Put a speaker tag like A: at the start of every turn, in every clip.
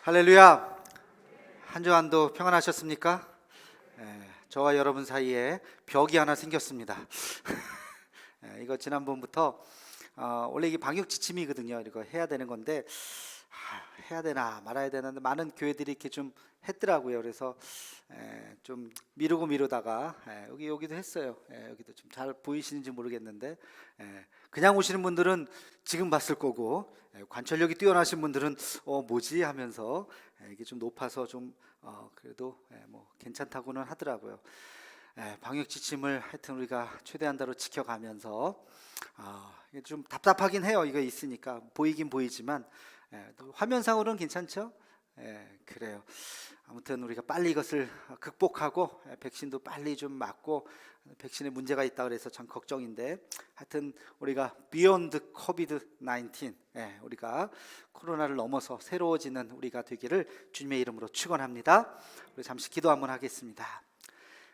A: 할렐루야. 한 주간도 평안하셨습니까? 저와 여러분 사이에 벽이 하나 생겼습니다. 이거 지난번부터 원래 이게 방역 지침이거든요. 이거 해야 되는 건데 해야 되나 말아야 되는데 많은 교회들이 이렇게 좀 했더라고요. 그래서 좀 미루다가 여기도 했어요. 여기도 좀 잘 보이시는지 모르겠는데 그냥 오시는 분들은 지금 봤을 거고 관찰력이 뛰어나신 분들은 뭐지 하면서 이게 좀 높아서 좀 그래도 뭐 괜찮다고는 하더라고요. 방역 지침을 하여튼 우리가 최대한 다로 지켜가면서 이게 좀 답답하긴 해요. 이거 있으니까 보이긴 보이지만 또 화면상으로는 괜찮죠? 그래요. 아무튼 우리가 빨리 이것을 극복하고 백신도 빨리 좀 맞고 백신에 문제가 있다 그래서 참 걱정인데 하여튼 우리가 Beyond COVID-19 우리가 코로나를 넘어서 새로워지는 우리가 되기를 주님의 이름으로 축원합니다. 우리 잠시 기도 한번 하겠습니다.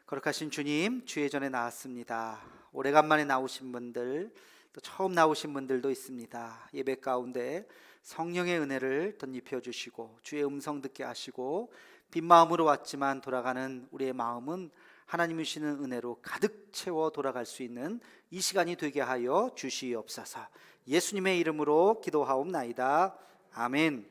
A: 거룩하신 주님, 주의 전에 나왔습니다. 오래간만에 나오신 분들, 또 처음 나오신 분들도 있습니다. 예배 가운데 성령의 은혜를 덧입혀 주시고 주의 음성 듣게 하시고 빈 마음으로 왔지만 돌아가는 우리의 마음은 하나님이 주시는 은혜로 가득 채워 돌아갈 수 있는 이 시간이 되게 하여 주시옵소서. 예수님의 이름으로 기도하옵나이다. 아멘.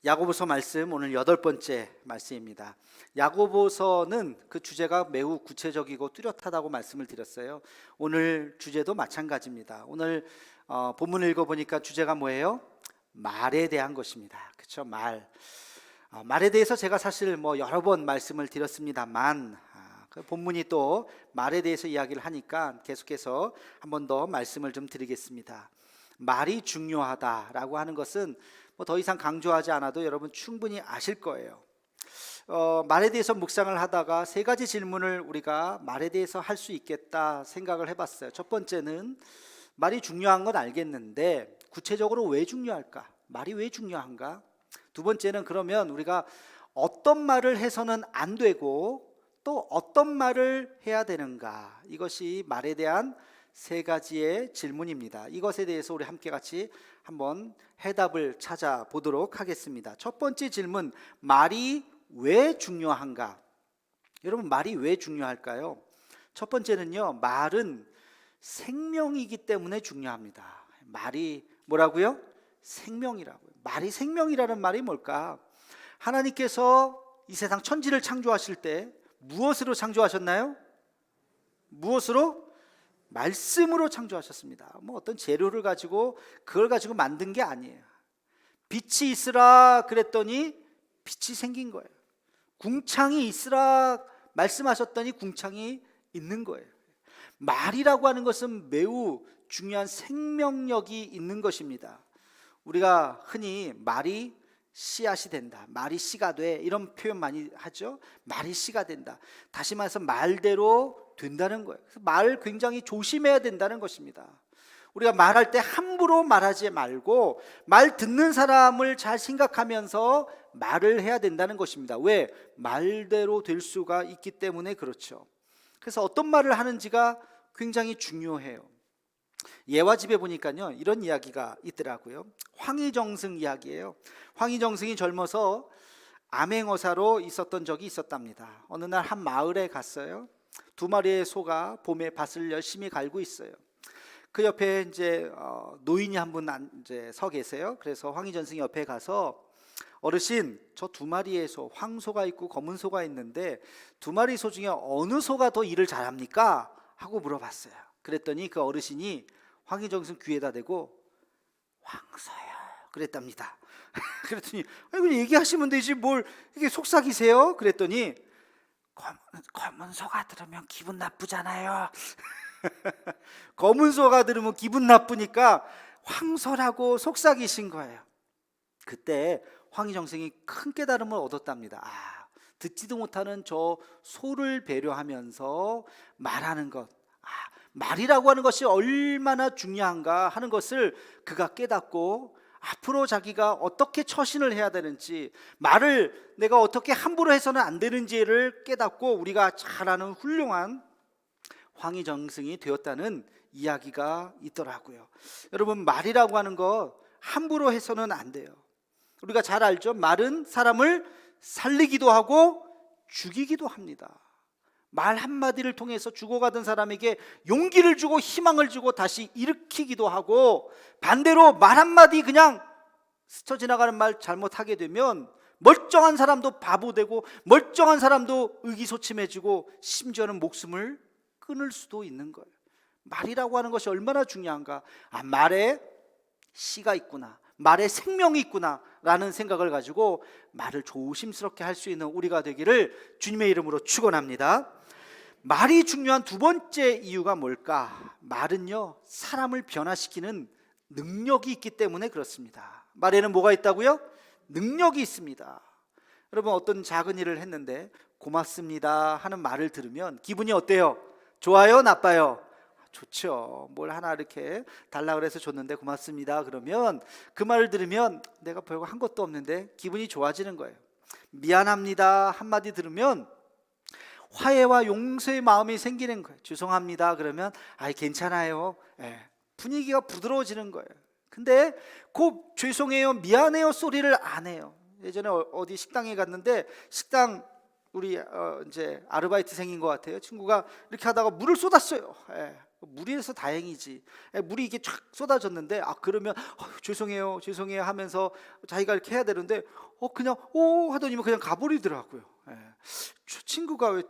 A: 야고보서 말씀 오늘 8번째 말씀입니다. 야고보서는 그 주제가 매우 구체적이고 뚜렷하다고 말씀을 드렸어요. 오늘 주제도 마찬가지입니다. 오늘 본문을 읽어보니까 주제가 뭐예요? 말에 대한 것입니다. 그렇죠? 말에 대해서 제가 사실 여러 번 말씀을 드렸습니다만 그 본문이 또 말에 대해서 이야기를 하니까 계속해서 한 번 더 말씀을 좀 드리겠습니다. 말이 중요하다라고 하는 것은 더 이상 강조하지 않아도 여러분 충분히 아실 거예요. 말에 대해서 묵상을 하다가 세 가지 질문을 우리가 말에 대해서 할 수 있겠다 생각을 해봤어요. 첫 번째는 말이 중요한 건 알겠는데 구체적으로 왜 중요할까? 말이 왜 중요한가? 두 번째는 그러면 우리가 어떤 말을 해서는 안 되고 또 어떤 말을 해야 되는가? 이것이 말에 대한 세 가지의 질문입니다. 이것에 대해서 우리 함께 같이 한번 해답을 찾아보도록 하겠습니다. 첫 번째 질문, 말이 왜 중요한가? 여러분, 말이 왜 중요할까요? 첫 번째는요, 말은 생명이기 때문에 중요합니다. 말이 뭐라고요? 생명이라고요. 말이 생명이라는 말이 뭘까? 하나님께서 이 세상 천지를 창조하실 때 무엇으로 창조하셨나요? 무엇으로? 말씀으로 창조하셨습니다. 어떤 재료를 가지고 그걸 가지고 만든 게 아니에요. 빛이 있으라 그랬더니 빛이 생긴 거예요. 궁창이 있으라 말씀하셨더니 궁창이 있는 거예요. 말이라고 하는 것은 매우 중요한 생명력이 있는 것입니다. 우리가 흔히 말이 씨앗이 된다, 말이 씨가 돼, 이런 표현 많이 하죠. 말이 씨가 된다. 다시 말해서 말대로 된다는 거예요. 그래서 말 굉장히 조심해야 된다는 것입니다. 우리가 말할 때 함부로 말하지 말고 말 듣는 사람을 잘 생각하면서 말을 해야 된다는 것입니다. 왜? 말대로 될 수가 있기 때문에 그렇죠. 그래서 어떤 말을 하는지가 굉장히 중요해요. 예화집에 보니까요 이런 이야기가 있더라고요. 황희정승 이야기예요. 황희정승이 젊어서 암행어사로 있었던 적이 있었답니다. 어느 날 한 마을에 갔어요. 2마리의 소가 봄에 밭을 열심히 갈고 있어요. 그 옆에 이제 노인이 한 분 이제 서 계세요. 그래서 황희정승이 옆에 가서 어르신, 저 2마리의 소, 황소가 있고 검은 소가 있는데 2마리 소 중에 어느 소가 더 일을 잘합니까? 하고 물어봤어요. 그랬더니 그 어르신이 황희정승 귀에다 대고 황소요 그랬답니다. 그랬더니 그냥 얘기하시면 되지 뭘 이게 속삭이세요? 그랬더니 검은 소가 들으면 기분 나쁘잖아요. 검은 소가 들으면 기분 나쁘니까 황소라고 속삭이신 거예요. 그때 황희정승이 큰 깨달음을 얻었답니다. 듣지도 못하는 저 소를 배려하면서 말하는 것, 말이라고 하는 것이 얼마나 중요한가 하는 것을 그가 깨닫고 앞으로 자기가 어떻게 처신을 해야 되는지, 말을 내가 어떻게 함부로 해서는 안 되는지를 깨닫고 우리가 잘 아는 훌륭한 황희정승이 되었다는 이야기가 있더라고요. 여러분, 말이라고 하는 거 함부로 해서는 안 돼요. 우리가 잘 알죠. 말은 사람을 살리기도 하고 죽이기도 합니다. 말 한마디를 통해서 죽어가던 사람에게 용기를 주고 희망을 주고 다시 일으키기도 하고, 반대로 말 한마디 그냥 스쳐 지나가는 말 잘못하게 되면 멀쩡한 사람도 바보 되고 멀쩡한 사람도 의기소침해지고 심지어는 목숨을 끊을 수도 있는 거예요. 말이라고 하는 것이 얼마나 중요한가. 말에 씨가 있구나, 말에 생명이 있구나 라는 생각을 가지고 말을 조심스럽게 할 수 있는 우리가 되기를 주님의 이름으로 축원합니다. 말이 중요한 두 번째 이유가 뭘까? 말은요, 사람을 변화시키는 능력이 있기 때문에 그렇습니다. 말에는 뭐가 있다고요? 능력이 있습니다. 여러분, 어떤 작은 일을 했는데 고맙습니다 하는 말을 들으면 기분이 어때요? 좋아요? 나빠요? 좋죠. 뭘 하나 이렇게 달라 그래서 줬는데 고맙습니다 그러면 그 말을 들으면 내가 별거 한 것도 없는데 기분이 좋아지는 거예요. 미안합니다 한마디 들으면 화해와 용서의 마음이 생기는 거예요. 죄송합니다 그러면 괜찮아요. 분위기가 부드러워지는 거예요. 근데 그 죄송해요, 미안해요 소리를 안 해요. 예전에 어디 식당에 갔는데, 식당 우리 이제 아르바이트생인 것 같아요. 친구가 이렇게 하다가 물을 쏟았어요. 물이라서 다행이지. 물이 이게 쫙 쏟아졌는데 그러면 죄송해요 죄송해요 하면서 자기가 이렇게 해야 되는데 그냥 오 하더니만 그냥 가버리더라고요. 친구가 왜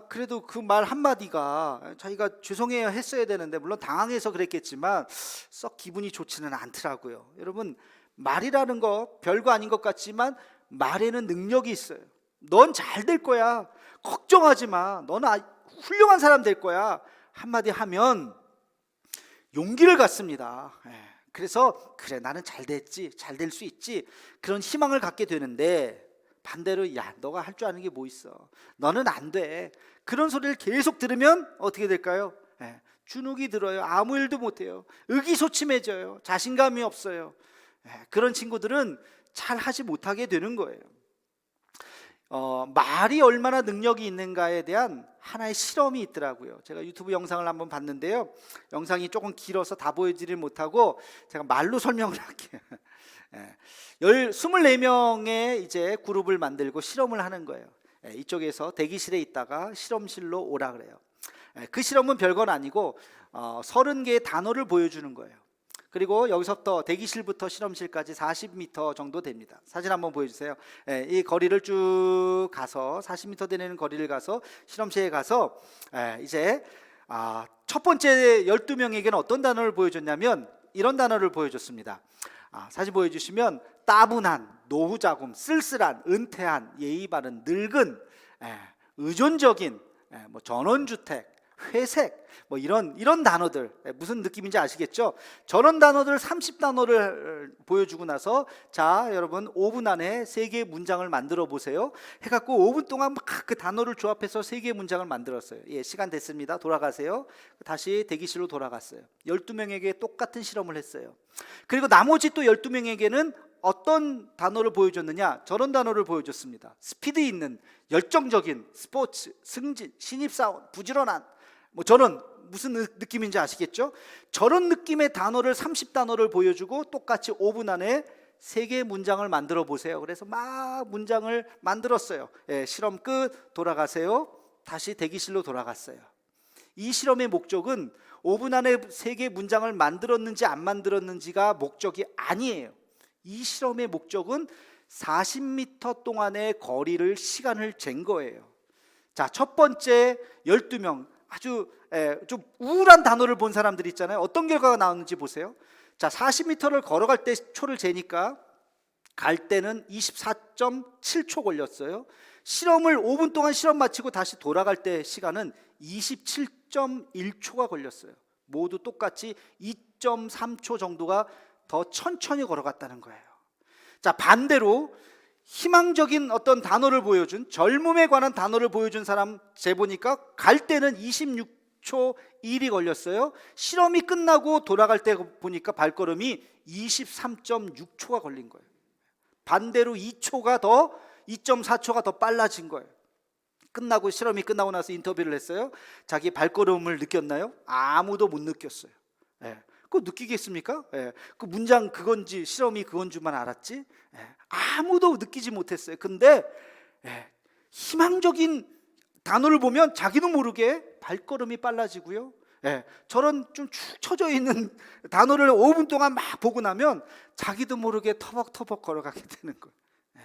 A: 그래도 그 말 한마디가 자기가 죄송해요 했어야 되는데, 물론 당황해서 그랬겠지만 썩 기분이 좋지는 않더라고요. 여러분, 말이라는 거 별거 아닌 것 같지만 말에는 능력이 있어요. 넌 잘 될 거야, 걱정하지 마, 너는 훌륭한 사람 될 거야 한마디 하면 용기를 갖습니다. 그래서 그래 나는 잘 됐지, 잘 될 수 있지, 그런 희망을 갖게 되는데, 반대로 야 너가 할 줄 아는 게 뭐 있어, 너는 안 돼, 그런 소리를 계속 들으면 어떻게 될까요? 주눅이 들어요. 아무 일도 못해요. 의기소침해져요. 자신감이 없어요. 그런 친구들은 잘 하지 못하게 되는 거예요. 말이 얼마나 능력이 있는가에 대한 하나의 실험이 있더라고요. 제가 유튜브 영상을 한번 봤는데요, 영상이 조금 길어서 다 보여드리지 못하고 제가 말로 설명을 할게요. 24명의 이제 그룹을 만들고 실험을 하는 거예요. 이쪽에서 대기실에 있다가 실험실로 오라 그래요. 그 실험은 별건 아니고 30개의 단어를 보여주는 거예요. 그리고 여기서부터 대기실부터 실험실까지 40m 정도 됩니다. 사진 한번 보여주세요. 이 거리를 쭉 가서 40m 되는 거리를 가서 실험실에 가서 이제 첫 번째 12명에게는 어떤 단어를 보여줬냐면 이런 단어를 보여줬습니다. 사진 보여주시면 따분한, 노후자금, 쓸쓸한, 은퇴한, 예의 바른, 늙은, 의존적인, 전원주택, 회색, 이런 단어들, 무슨 느낌인지 아시겠죠? 저런 단어들 30단어를 보여주고 나서 자 여러분 5분 안에 3개의 문장을 만들어 보세요 해갖고 5분 동안 막 그 단어를 조합해서 3개의 문장을 만들었어요. 시간 됐습니다. 돌아가세요. 다시 대기실로 돌아갔어요. 12명에게 똑같은 실험을 했어요. 그리고 나머지 또 12명에게는 어떤 단어를 보여줬느냐? 저런 단어를 보여줬습니다. 스피드 있는, 열정적인, 스포츠, 승진, 신입사원, 부지런한, 저런 무슨 느낌인지 아시겠죠? 저런 느낌의 단어를 30단어를 보여주고 똑같이 5분 안에 3개의 문장을 만들어 보세요. 그래서 막 문장을 만들었어요. 실험 끝, 돌아가세요. 다시 대기실로 돌아갔어요. 이 실험의 목적은 5분 안에 3개의 문장을 만들었는지 안 만들었는지가 목적이 아니에요. 이 실험의 목적은 40m 동안의 거리를, 시간을 잰 거예요. 자, 첫 번째 12명 아주 좀 우울한 단어를 본 사람들 있잖아요. 어떤 결과가 나왔는지 보세요. 자, 40m를 걸어갈 때 초를 재니까 갈 때는 24.7초 걸렸어요. 실험을 5분 동안 실험 마치고 다시 돌아갈 때 시간은 27.1초가 걸렸어요. 모두 똑같이 2.3초 정도가 더 천천히 걸어갔다는 거예요. 자, 반대로 희망적인 어떤 단어를 보여준, 젊음에 관한 단어를 보여준 사람 재보니까 갈 때는 26초 1이 걸렸어요. 실험이 끝나고 돌아갈 때 보니까 발걸음이 23.6초가 걸린 거예요. 반대로 2.4초가 더 빨라진 거예요. 실험이 끝나고 나서 인터뷰를 했어요. 자기 발걸음을 느꼈나요? 아무도 못 느꼈어요. 그거 느끼겠습니까? 예. 그 문장 그건지 실험이 그건 줄만 알았지? 예. 아무도 느끼지 못했어요. 근데 예. 희망적인 단어를 보면 자기도 모르게 발걸음이 빨라지고요. 예. 저런 좀 축 처져 있는 단어를 5분 동안 막 보고 나면 자기도 모르게 터벅터벅 걸어가게 되는 거예요. 예.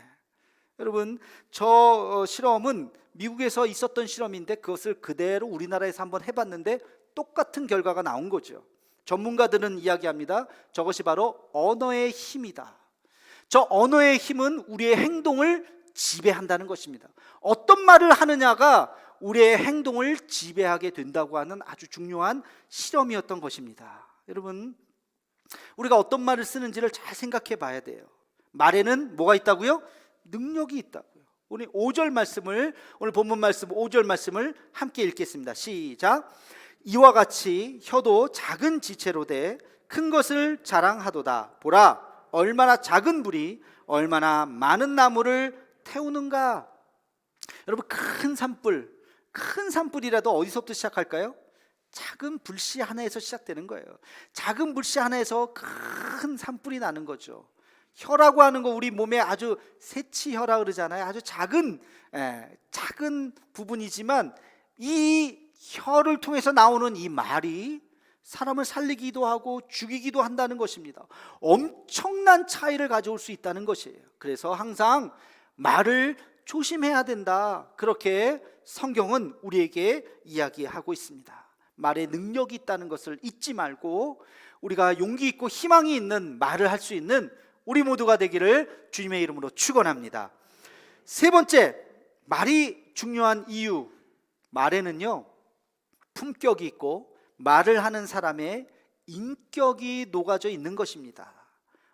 A: 여러분, 저 실험은 미국에서 있었던 실험인데 그것을 그대로 우리나라에서 한번 해봤는데 똑같은 결과가 나온 거죠. 전문가들은 이야기합니다. 저것이 바로 언어의 힘이다. 저 언어의 힘은 우리의 행동을 지배한다는 것입니다. 어떤 말을 하느냐가 우리의 행동을 지배하게 된다고 하는 아주 중요한 실험이었던 것입니다. 여러분, 우리가 어떤 말을 쓰는지를 잘 생각해 봐야 돼요. 말에는 뭐가 있다고요? 능력이 있다고요. 오늘 5절 말씀을, 오늘 본문 말씀 5절 말씀을 함께 읽겠습니다. 시작. 이와 같이 혀도 작은 지체로 돼 큰 것을 자랑하도다. 보라, 얼마나 작은 불이 얼마나 많은 나무를 태우는가. 여러분, 큰 산불이라도 어디서부터 시작할까요? 작은 불씨 하나에서 시작되는 거예요. 작은 불씨 하나에서 큰 산불이 나는 거죠. 혀라고 하는 거 우리 몸에 아주 새치혀라 그러잖아요. 아주 작은 부분이지만 이 혀를 통해서 나오는 이 말이 사람을 살리기도 하고 죽이기도 한다는 것입니다. 엄청난 차이를 가져올 수 있다는 것이에요. 그래서 항상 말을 조심해야 된다. 그렇게 성경은 우리에게 이야기하고 있습니다. 말에 능력이 있다는 것을 잊지 말고 우리가 용기 있고 희망이 있는 말을 할 수 있는 우리 모두가 되기를 주님의 이름으로 축원합니다. 세 번째, 말이 중요한 이유. 말에는요, 품격이 있고 말을 하는 사람의 인격이 녹아져 있는 것입니다.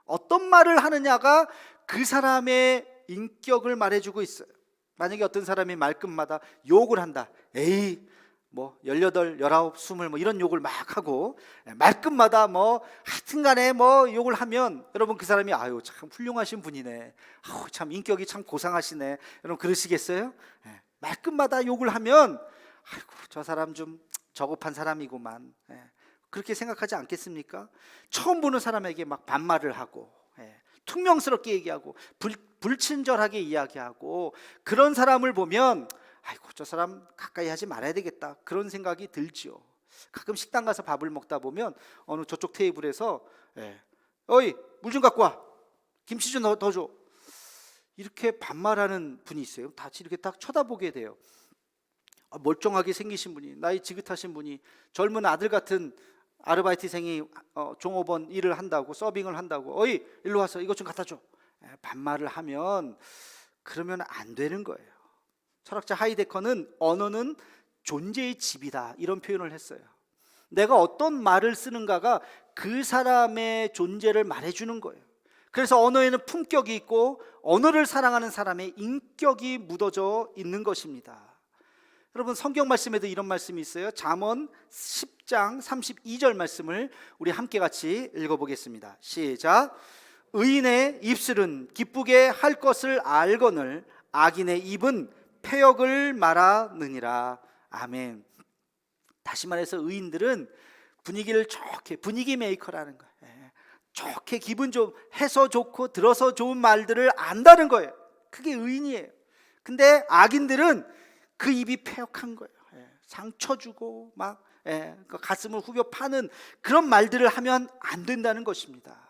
A: 어떤 말을 하느냐가 그 사람의 인격을 말해주고 있어요. 만약에 어떤 사람이 말끝마다 욕을 한다. 에이, 뭐 18, 19, 20 뭐 이런 욕을 막 하고 말끝마다 뭐 하여튼간에 뭐 욕을 하면 여러분 그 사람이 아유 참 훌륭하신 분이네. 아우 참 인격이 참 고상하시네. 여러분 그러시겠어요? 말끝마다 욕을 하면 아이고 저 사람 좀 저급한 사람이구만. 그렇게 생각하지 않겠습니까? 처음 보는 사람에게 막 반말을 하고 퉁명스럽게 얘기하고 불친절하게 이야기하고 그런 사람을 보면 아이고 저 사람 가까이 하지 말아야 되겠다 그런 생각이 들지요. 가끔 식당 가서 밥을 먹다 보면 어느 저쪽 테이블에서 어이 물 좀 갖고 와, 김치 좀 더 줘, 이렇게 반말하는 분이 있어요. 다 이렇게 딱 쳐다보게 돼요. 멀쩡하게 생기신 분이, 나이 지긋하신 분이, 젊은 아들 같은 아르바이트생이 종업원 일을 한다고, 서빙을 한다고 어이 일로 와서 이것 좀 갖다 줘, 반말을 하면 그러면 안 되는 거예요. 철학자 하이데커는 언어는 존재의 집이다 이런 표현을 했어요. 내가 어떤 말을 쓰는가가 그 사람의 존재를 말해주는 거예요. 그래서 언어에는 품격이 있고 언어를 사랑하는 사람의 인격이 묻어져 있는 것입니다. 여러분 성경 말씀에도 이런 말씀이 있어요. 잠언 10장 32절 말씀을 우리 함께 같이 읽어보겠습니다. 시작. 의인의 입술은 기쁘게 할 것을 알거늘 악인의 입은 패역을 말하느니라. 아멘. 다시 말해서 의인들은 분위기를 좋게, 분위기 메이커라는 거예요. 좋게 기분 좀 해서 좋고 들어서 좋은 말들을 안다는 거예요. 그게 의인이에요. 근데 악인들은 그 입이 패역한 거예요. 상처 주고 막 가슴을 후벼 파는 그런 말들을 하면 안 된다는 것입니다.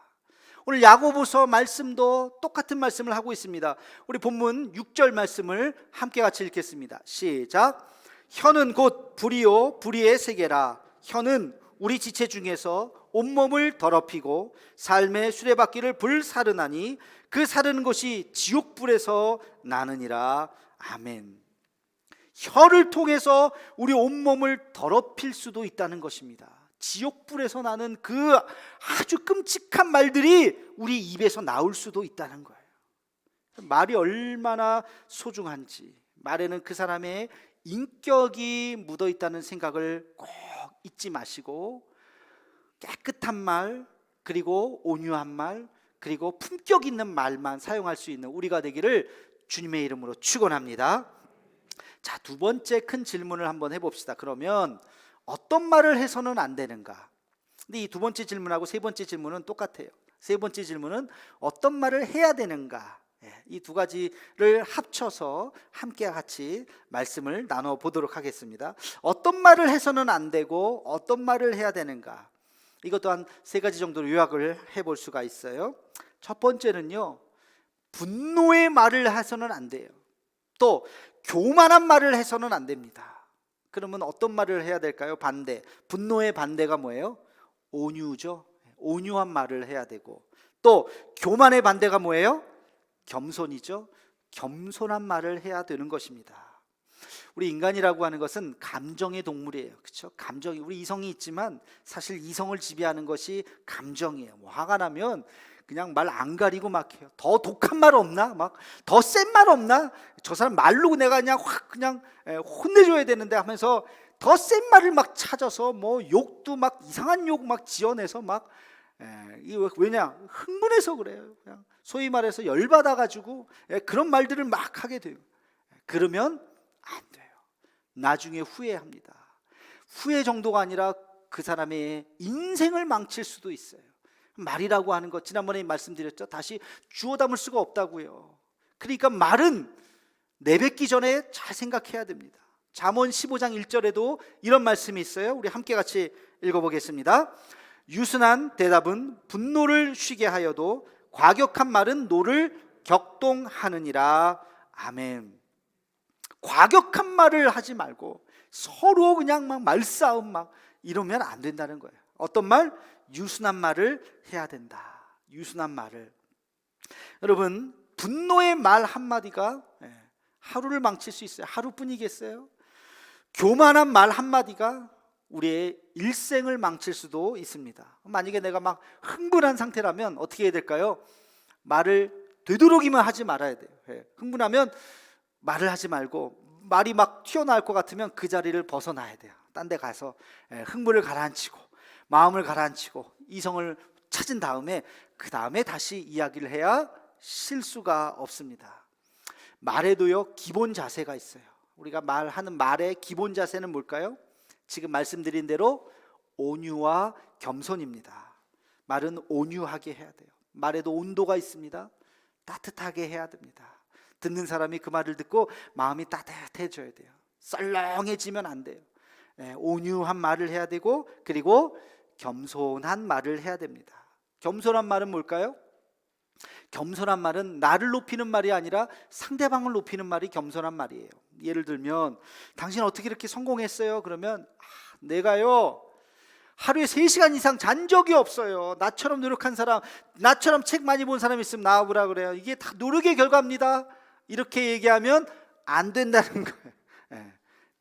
A: 오늘 야고보서 말씀도 똑같은 말씀을 하고 있습니다. 우리 본문 6절 말씀을 함께 같이 읽겠습니다. 시작. 혀는 곧 불이요 불의의 세계라. 혀는 우리 지체 중에서 온몸을 더럽히고 삶의 수레바퀴를 불사르나니 그 사르는 것이 지옥불에서 나느니라. 아멘. 혀를 통해서 우리 온몸을 더럽힐 수도 있다는 것입니다. 지옥불에서 나는 그 아주 끔찍한 말들이 우리 입에서 나올 수도 있다는 거예요. 말이 얼마나 소중한지, 말에는 그 사람의 인격이 묻어 있다는 생각을 꼭 잊지 마시고 깨끗한 말, 그리고 온유한 말, 그리고 품격 있는 말만 사용할 수 있는 우리가 되기를 주님의 이름으로 축원합니다. 자, 두 번째 큰 질문을 한번 해봅시다. 그러면 어떤 말을 해서는 안 되는가? 근데 이 두 번째 질문하고 세 번째 질문은 똑같아요. 세 번째 질문은 어떤 말을 해야 되는가? 이 두 가지를 합쳐서 함께 같이 말씀을 나눠 보도록 하겠습니다. 어떤 말을 해서는 안 되고 어떤 말을 해야 되는가? 이것 또한 세 가지 정도로 요약을 해볼 수가 있어요. 첫 번째는요, 분노의 말을 해서는 안 돼요. 또 교만한 말을 해서는 안 됩니다. 그러면 어떤 말을 해야 될까요? 반대. 분노의 반대가 뭐예요? 온유죠. 온유한 말을 해야 되고, 또 교만의 반대가 뭐예요? 겸손이죠. 겸손한 말을 해야 되는 것입니다. 우리 인간이라고 하는 것은 감정의 동물이에요. 그렇죠? 감정이, 우리 이성이 있지만 사실 이성을 지배하는 것이 감정이에요. 뭐 화가 나면 그냥 말 안 가리고 막 해요. 더 독한 말 없나? 막 더 센 말 없나? 저 사람 말로 내가 그냥 확 그냥 혼내줘야 되는데 하면서 더 센 말을 막 찾아서 뭐 욕도 막 이상한 욕 막 지어내서 막 왜냐? 흥분해서 그래요. 그냥 소위 말해서 열받아 가지고 그런 말들을 막 하게 돼요. 그러면 안 돼요. 나중에 후회합니다. 후회 정도가 아니라 그 사람의 인생을 망칠 수도 있어요. 말이라고 하는 것, 지난번에 말씀드렸죠. 다시 주워 담을 수가 없다고요. 그러니까 말은 내뱉기 전에 잘 생각해야 됩니다. 잠언 15장 1절에도 이런 말씀이 있어요. 우리 함께 같이 읽어보겠습니다. 유순한 대답은 분노를 쉬게 하여도 과격한 말은 노를 격동하느니라. 아멘. 과격한 말을 하지 말고 서로 그냥 막 말싸움 막 이러면 안 된다는 거예요. 어떤 말? 유순한 말을 해야 된다. 유순한 말을. 여러분, 분노의 말 한마디가 하루를 망칠 수 있어요. 하루뿐이겠어요? 교만한 말 한마디가 우리의 일생을 망칠 수도 있습니다. 만약에 내가 막 흥분한 상태라면 어떻게 해야 될까요? 말을 되도록이면 하지 말아야 돼요. 흥분하면 말을 하지 말고, 말이 막 튀어나올 것 같으면 그 자리를 벗어나야 돼요. 딴 데 가서 흥분을 가라앉히고 마음을 가라앉히고 이성을 찾은 다음에 그 다음에 다시 이야기를 해야 실수가 없습니다. 말에도요, 기본 자세가 있어요. 우리가 말하는 말의 기본 자세는 뭘까요? 지금 말씀드린 대로 온유와 겸손입니다. 말은 온유하게 해야 돼요. 말에도 온도가 있습니다. 따뜻하게 해야 됩니다. 듣는 사람이 그 말을 듣고 마음이 따뜻해져야 돼요. 썰렁해지면 안 돼요. 온유한 말을 해야 되고, 그리고 겸손한 말을 해야 됩니다. 겸손한 말은 뭘까요? 겸손한 말은 나를 높이는 말이 아니라 상대방을 높이는 말이 겸손한 말이에요. 예를 들면, 당신 어떻게 이렇게 성공했어요? 그러면 내가요 하루에 3시간 이상 잔 적이 없어요. 나처럼 노력한 사람, 나처럼 책 많이 본 사람 있으면 나와보라 그래요. 이게 다 노력의 결과입니다. 이렇게 얘기하면 안 된다는 거예요.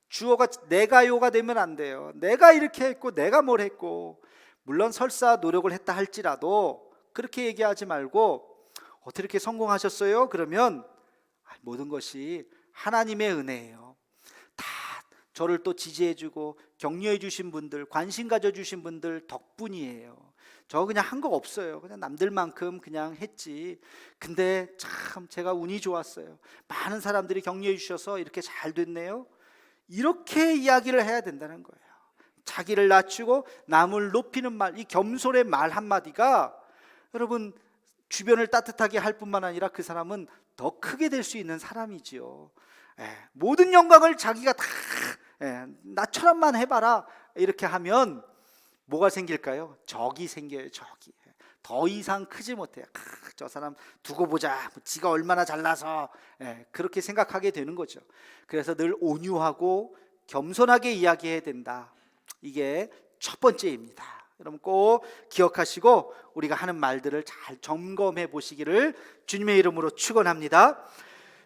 A: 주어가 내가요가 되면 안 돼요. 내가 이렇게 했고 내가 뭘 했고, 물론 설사 노력을 했다 할지라도 그렇게 얘기하지 말고, 어떻게 이렇게 성공하셨어요? 그러면 모든 것이 하나님의 은혜예요. 다 저를 또 지지해주고 격려해 주신 분들, 관심 가져주신 분들 덕분이에요. 저 그냥 한 거 없어요. 그냥 남들만큼 그냥 했지. 근데 참 제가 운이 좋았어요. 많은 사람들이 격려해 주셔서 이렇게 잘 됐네요. 이렇게 이야기를 해야 된다는 거예요. 자기를 낮추고 남을 높이는 말, 이 겸손의 말 한마디가 여러분 주변을 따뜻하게 할 뿐만 아니라 그 사람은 더 크게 될 수 있는 사람이지요. 모든 영광을 자기가 다 나처럼만 해봐라 이렇게 하면 뭐가 생길까요? 적이 생겨요. 적이. 더 이상 크지 못해요. 저 사람 두고 보자, 지가 얼마나 잘나서, 그렇게 생각하게 되는 거죠. 그래서 늘 온유하고 겸손하게 이야기해야 된다. 이게 첫 번째입니다. 여러분 꼭 기억하시고 우리가 하는 말들을 잘 점검해 보시기를 주님의 이름으로 축원합니다.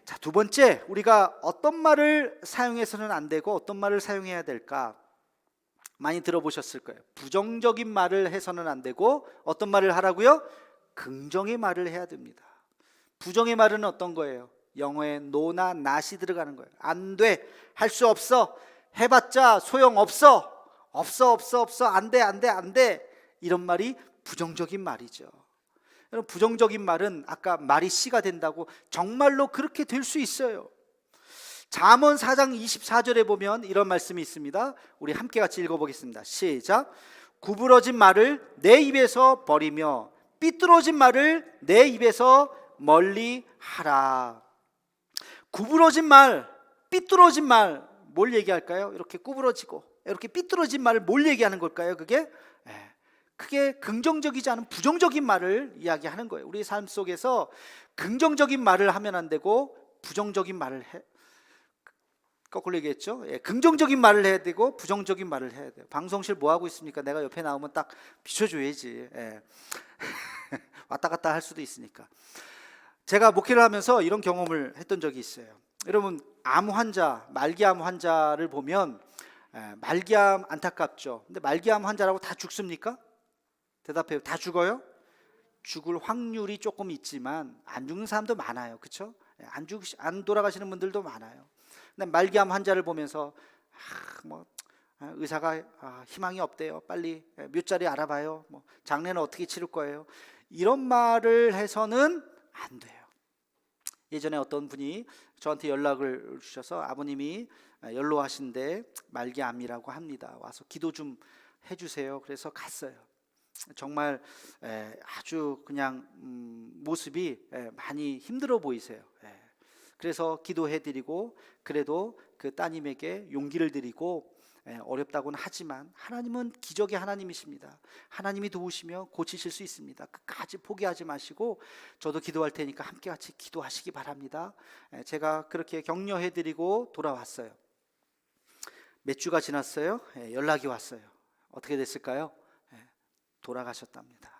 A: 자, 두 번째, 우리가 어떤 말을 사용해서는 안 되고 어떤 말을 사용해야 될까? 많이 들어보셨을 거예요. 부정적인 말을 해서는 안 되고 어떤 말을 하라고요? 긍정의 말을 해야 됩니다. 부정의 말은 어떤 거예요? 영어에 no나 not이 들어가는 거예요. 안 돼, 할 수 없어, 해봤자 소용없어, 없어, 안 돼, 이런 말이 부정적인 말이죠. 여러분, 부정적인 말은 아까 말이 씨가 된다고 정말로 그렇게 될 수 있어요. 잠언 4장 24절에 보면 이런 말씀이 있습니다. 우리 함께 같이 읽어보겠습니다. 시작. 구부러진 말을 내 입에서 버리며 삐뚤어진 말을 내 입에서 멀리 하라. 구부러진 말, 삐뚤어진 말, 뭘 얘기할까요? 이렇게 구부러지고 이렇게 삐뚤어진 말을 뭘 얘기하는 걸까요? 그게 긍정적이지 않은 부정적인 말을 이야기하는 거예요. 우리 삶 속에서 긍정적인 말을 하면 안 되고 부정적인 말을 거꾸로 얘기했죠. 긍정적인 말을 해야 되고 부정적인 말을 해야 돼요. 방송실 뭐 하고 있습니까? 내가 옆에 나오면 딱 비춰줘야지. 왔다 갔다 할 수도 있으니까. 제가 목회를 하면서 이런 경험을 했던 적이 있어요. 여러분, 암 환자, 말기암 환자를 보면 말기암 안타깝죠. 근데 말기암 환자라고 다 죽습니까? 대답해요. 다 죽어요? 죽을 확률이 조금 있지만 안 죽는 사람도 많아요. 그렇죠? 안 돌아가시는 분들도 많아요. 근데 말기암 환자를 보면서 의사가 희망이 없대요. 빨리 몇 자리 알아봐요. 장례는 어떻게 치를 거예요? 이런 말을 해서는 안 돼요. 예전에 어떤 분이 저한테 연락을 주셔서 아버님이 연로하신데 말기암이라고 합니다. 와서 기도 좀 해주세요. 그래서 갔어요. 정말 아주 그냥 모습이 많이 힘들어 보이세요. 그래서 기도해드리고 그래도 그 따님에게 용기를 드리고 어렵다고는 하지만 하나님은 기적의 하나님이십니다. 하나님이 도우시며 고치실 수 있습니다. 끝까지 포기하지 마시고 저도 기도할 테니까 함께 같이 기도하시기 바랍니다. 제가 그렇게 격려해드리고 돌아왔어요. 몇 주가 지났어요. 연락이 왔어요. 어떻게 됐을까요? 돌아가셨답니다.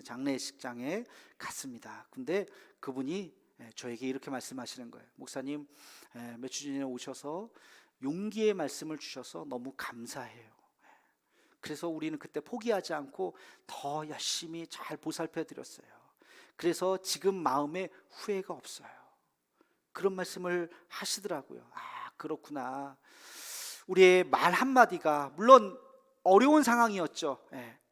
A: 장례식장에 갔습니다. 근데 그분이 저에게 이렇게 말씀하시는 거예요. 목사님, 몇 주 전에 오셔서 용기의 말씀을 주셔서 너무 감사해요. 그래서 우리는 그때 포기하지 않고 더 열심히 잘 보살펴 드렸어요. 그래서 지금 마음에 후회가 없어요. 그런 말씀을 하시더라고요. 그렇구나. 우리의 말 한마디가 물론 어려운 상황이었죠.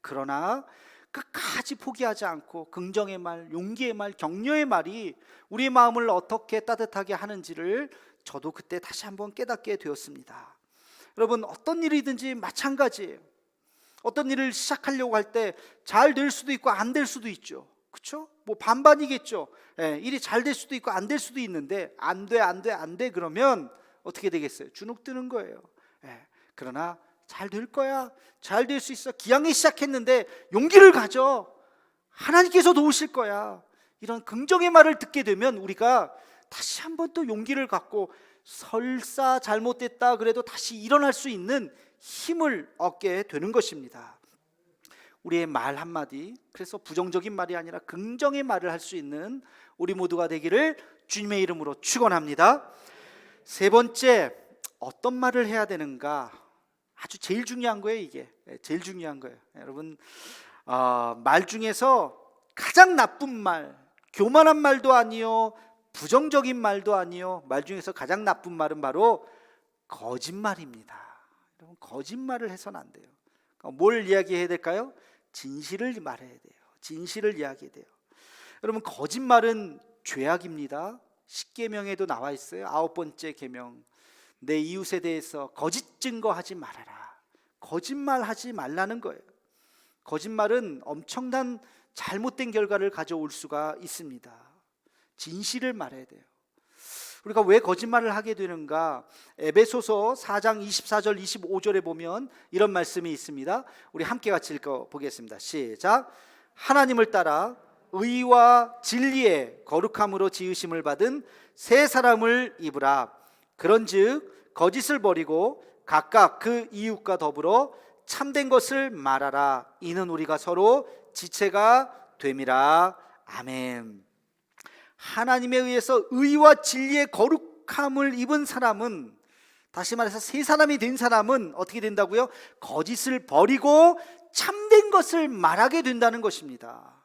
A: 그러나 끝까지 포기하지 않고 긍정의 말, 용기의 말, 격려의 말이 우리의 마음을 어떻게 따뜻하게 하는지를 저도 그때 다시 한번 깨닫게 되었습니다. 여러분, 어떤 일이든지 마찬가지예요. 어떤 일을 시작하려고 할 때 잘 될 수도 있고 안 될 수도 있죠. 그렇죠? 반반이겠죠. 일이 잘 될 수도 있고 안 될 수도 있는데 안 돼 그러면 어떻게 되겠어요? 주눅 드는 거예요. 그러나 잘 될 거야. 잘 될 수 있어. 기왕에 시작했는데 용기를 가져. 하나님께서 도우실 거야. 이런 긍정의 말을 듣게 되면 우리가 다시 한번 또 용기를 갖고 설사 잘못됐다 그래도 다시 일어날 수 있는 힘을 얻게 되는 것입니다. 우리의 말 한마디, 그래서 부정적인 말이 아니라 긍정의 말을 할 수 있는 우리 모두가 되기를 주님의 이름으로 축원합니다. 세 번째, 어떤 말을 해야 되는가? 아주 제일 중요한 거예요. 이게 제일 중요한 거예요. 여러분, 말 중에서 가장 나쁜 말, 교만한 말도 아니요, 부정적인 말도 아니요, 말 중에서 가장 나쁜 말은 바로 거짓말입니다. 여러분, 거짓말을 해서는 안 돼요. 뭘 이야기해야 될까요? 진실을 말해야 돼요. 진실을 이야기해야 돼요. 여러분, 거짓말은 죄악입니다. 십계명에도 나와 있어요. 9번째 계명, 내 이웃에 대해서 거짓 증거하지 말아라. 거짓말하지 말라는 거예요. 거짓말은 엄청난 잘못된 결과를 가져올 수가 있습니다. 진실을 말해야 돼요. 우리가 왜 거짓말을 하게 되는가? 에베소서 4장 24절 25절에 보면 이런 말씀이 있습니다. 우리 함께 같이 읽어보겠습니다. 시작. 하나님을 따라 의와 진리의 거룩함으로 지으심을 받은 새 사람을 입으라. 그런즉 거짓을 버리고 각각 그 이웃과 더불어 참된 것을 말하라. 이는 우리가 서로 지체가 됨이라. 아멘. 하나님에 의해서 의와 진리의 거룩함을 입은 사람은, 다시 말해서 새 사람이 된 사람은 어떻게 된다고요? 거짓을 버리고 참된 것을 말하게 된다는 것입니다.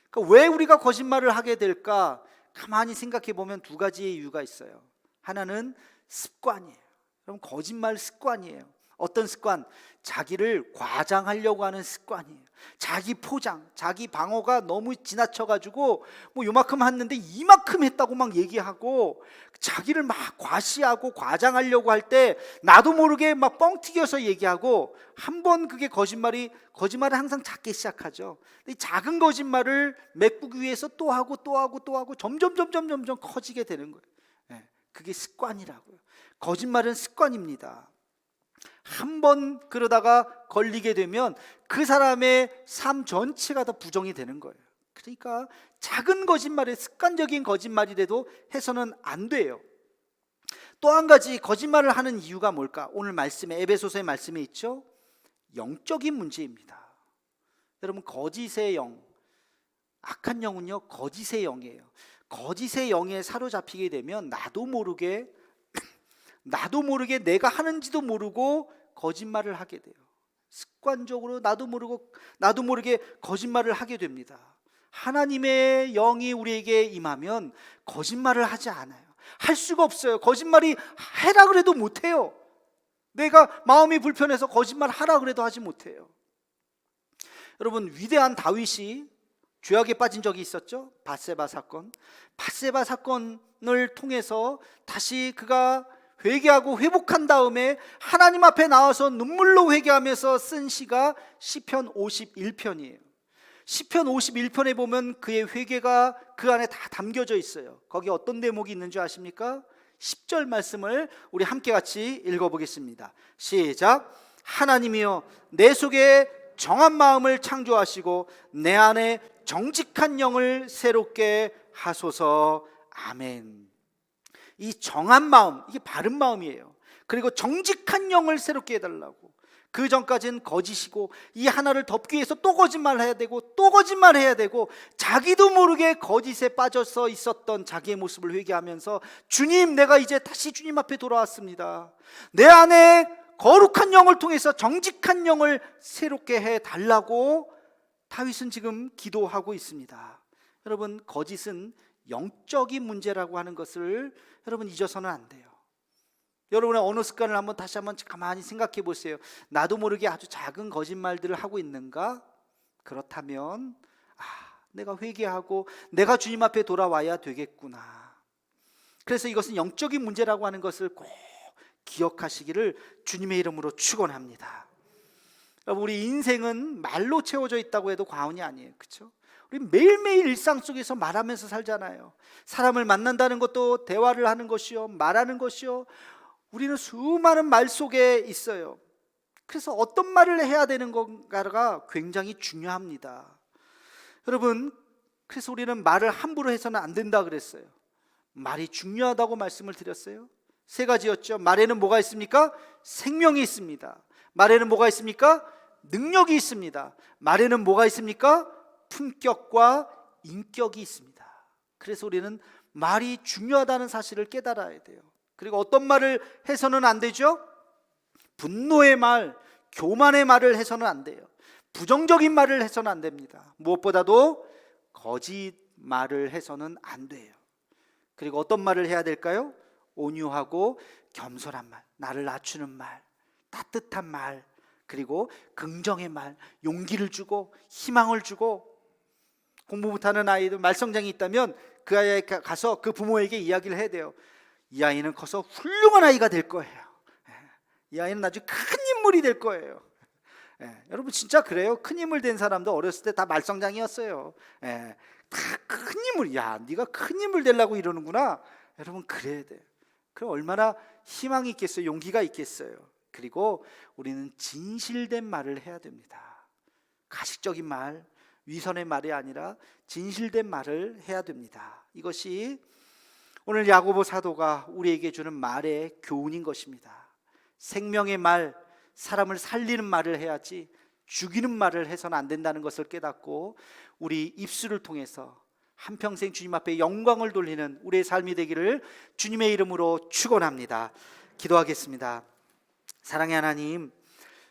A: 그러니까 왜 우리가 거짓말을 하게 될까? 가만히 생각해 보면 두 가지의 이유가 있어요. 하나는 습관이에요. 그럼 거짓말 습관이에요. 어떤 습관? 자기를 과장하려고 하는 습관이에요. 자기 포장, 자기 방어가 너무 지나쳐가지고 뭐 요만큼 했는데 이만큼 했다고 막 얘기하고, 자기를 막 과시하고 과장하려고 할 때 나도 모르게 막 뻥튀겨서 얘기하고, 한번 그게 거짓말을 항상 작게 시작하죠. 근데 이 작은 거짓말을 메꾸기 위해서 또 하고 또 하고 또 하고 점점 커지게 되는 거예요. 그게 습관이라고요. 거짓말은 습관입니다. 한번 그러다가 걸리게 되면 그 사람의 삶 전체가 다 부정이 되는 거예요. 그러니까 작은 거짓말에, 습관적인 거짓말이라도 해서는 안 돼요. 또 한 가지 거짓말을 하는 이유가 뭘까? 오늘 말씀에, 에베소서의 말씀에 있죠. 영적인 문제입니다. 여러분, 거짓의 영, 악한 영은요 거짓의 영이에요. 거짓의 영에 사로잡히게 되면 나도 모르게 내가 하는지도 모르고 거짓말을 하게 돼요. 습관적으로 나도 모르게 거짓말을 하게 됩니다. 하나님의 영이 우리에게 임하면 거짓말을 하지 않아요. 할 수가 없어요. 거짓말이 해라 그래도 못해요. 내가 마음이 불편해서 거짓말 하라 그래도 하지 못해요. 여러분, 위대한 다윗이 죄악에 빠진 적이 있었죠. 밧세바 사건을 통해서 다시 그가 회개하고 회복한 다음에 하나님 앞에 나와서 눈물로 회개하면서 쓴 시가 시편 51편이에요. 시편 51편에 보면 그의 회개가 그 안에 다 담겨져 있어요. 거기 어떤 대목이 있는 줄 아십니까? 10절 말씀을 우리 함께 같이 읽어보겠습니다. 시작. 하나님이여, 내 속에 정한 마음을 창조하시고 내 안에 정직한 영을 새롭게 하소서. 아멘. 이 정한 마음, 이게 바른 마음이에요. 그리고 정직한 영을 새롭게 해달라고. 그 전까지는 거짓이고 이 하나를 덮기 위해서 또 거짓말해야 되고 또 거짓말해야 되고, 자기도 모르게 거짓에 빠져서 있었던 자기의 모습을 회개하면서, 주님, 내가 이제 다시 주님 앞에 돌아왔습니다. 내 안에 거룩한 영을 통해서 정직한 영을 새롭게 해달라고 다윗은 지금 기도하고 있습니다. 여러분, 거짓은 영적인 문제라고 하는 것을 여러분 잊어서는 안 돼요. 여러분의 언어 습관을 다시 한번 가만히 생각해 보세요. 나도 모르게 아주 작은 거짓말들을 하고 있는가? 그렇다면 내가 회개하고 내가 주님 앞에 돌아와야 되겠구나. 그래서 이것은 영적인 문제라고 하는 것을 꼭 기억하시기를 주님의 이름으로 축원합니다. 여러분, 우리 인생은 말로 채워져 있다고 해도 과언이 아니에요. 그렇죠? 우리 매일매일 일상 속에서 말하면서 살잖아요. 사람을 만난다는 것도 대화를 하는 것이요, 말하는 것이요. 우리는 수많은 말 속에 있어요. 그래서 어떤 말을 해야 되는 건가가 굉장히 중요합니다. 여러분, 그래서 우리는 말을 함부로 해서는 안 된다 그랬어요. 말이 중요하다고 말씀을 드렸어요. 3가지였죠. 말에는 뭐가 있습니까? 생명이 있습니다. 말에는 뭐가 있습니까? 능력이 있습니다. 말에는 뭐가 있습니까? 품격과 인격이 있습니다. 그래서 우리는 말이 중요하다는 사실을 깨달아야 돼요. 그리고 어떤 말을 해서는 안 되죠? 분노의 말, 교만의 말을 해서는 안 돼요. 부정적인 말을 해서는 안 됩니다. 무엇보다도 거짓말을 해서는 안 돼요. 그리고 어떤 말을 해야 될까요? 온유하고 겸손한 말, 나를 낮추는 말, 따뜻한 말, 그리고 긍정의 말, 용기를 주고 희망을 주고. 공부 못하는 아이들, 말썽장이 있다면 그 아이가 가서 그 부모에게 이야기를 해야 돼요. 이 아이는 커서 훌륭한 아이가 될 거예요. 이 아이는 나중에 큰 인물이 될 거예요. 여러분, 진짜 그래요. 큰 인물 된 사람도 어렸을 때 다 말썽장이었어요. 다 큰 인물, 야, 네가 큰 인물 되려고 이러는구나. 여러분, 그래야 돼요. 그럼 얼마나 희망이 있겠어요, 용기가 있겠어요. 그리고 우리는 진실된 말을 해야 됩니다. 가식적인 말, 위선의 말이 아니라 진실된 말을 해야 됩니다. 이것이 오늘 야고보 사도가 우리에게 주는 말의 교훈인 것입니다. 생명의 말, 사람을 살리는 말을 해야지 죽이는 말을 해서는 안 된다는 것을 깨닫고, 우리 입술을 통해서 한평생 주님 앞에 영광을 돌리는 우리의 삶이 되기를 주님의 이름으로 축원합니다. 기도하겠습니다. 사랑의 하나님,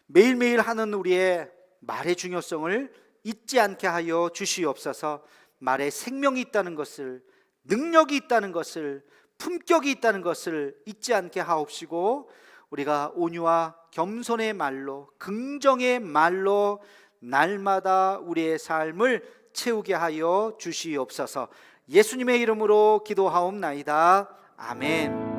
A: 매일매일 하는 우리의 말의 중요성을 잊지 않게 하여 주시옵소서. 말에 생명이 있다는 것을, 능력이 있다는 것을, 품격이 있다는 것을 잊지 않게 하옵시고, 우리가 온유와 겸손의 말로, 긍정의 말로 날마다 우리의 삶을 채우게 하여 주시옵소서. 예수님의 이름으로 기도하옵나이다. 아멘.